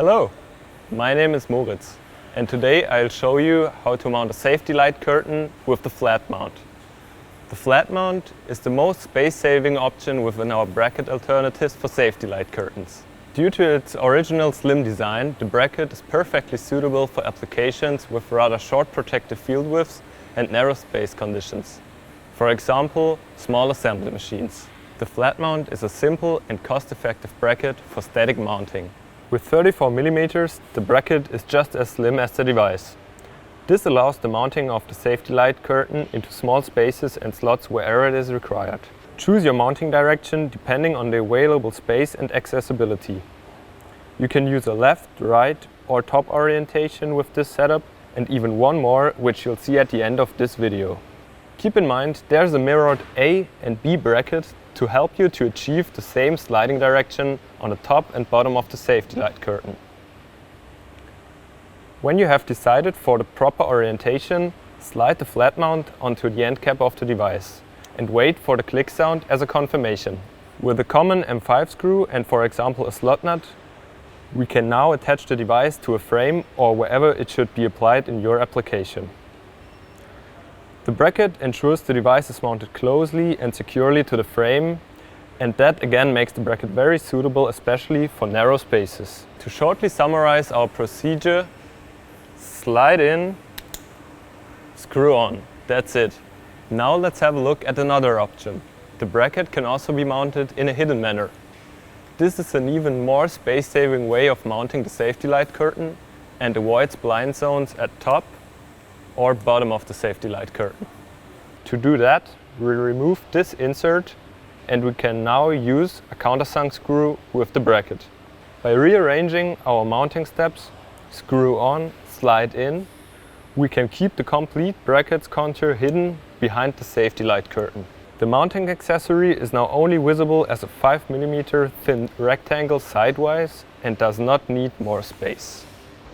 Hello, my name is Moritz, and today I'll show you how to mount a safety light curtain with the flat mount. The flat mount is the most space-saving option within our bracket alternatives for safety light curtains. Due to its original slim design, the bracket is perfectly suitable for applications with rather short protective field widths and narrow space conditions. For example, small assembly machines. The flat mount is a simple and cost-effective bracket for static mounting. With 34 mm, the bracket is just as slim as the device. This allows the mounting of the safety light curtain into small spaces and slots wherever it is required. Choose your mounting direction depending on the available space and accessibility. You can use a left, right or top orientation with this setup, and even one more, which you'll see at the end of this video. Keep in mind there's a mirrored A and B bracket to help you to achieve the same sliding direction on the top and bottom of the safety light curtain. When you have decided for the proper orientation, slide the flat mount onto the end cap of the device and wait for the click sound as a confirmation. With a common M5 screw and, for example, a slot nut, we can now attach the device to a frame or wherever it should be applied in your application. The bracket ensures the device is mounted closely and securely to the frame, and that again makes the bracket very suitable, especially for narrow spaces. To shortly summarize our procedure: slide in, screw on. That's it. Now let's have a look at another option. The bracket can also be mounted in a hidden manner. This is an even more space-saving way of mounting the safety light curtain and avoids blind zones at top or bottom of the safety light curtain. To do that, we remove this insert and we can now use a countersunk screw with the bracket. By rearranging our mounting steps, screw on, slide in, we can keep the complete bracket's contour hidden behind the safety light curtain. The mounting accessory is now only visible as a 5 mm thin rectangle sidewise and does not need more space.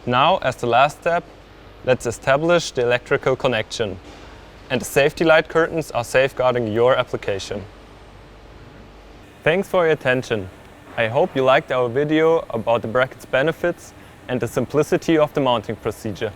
Now, as the last step, let's establish the electrical connection. And the safety light curtains are safeguarding your application. Thanks for your attention. I hope you liked our video about the bracket's benefits and the simplicity of the mounting procedure.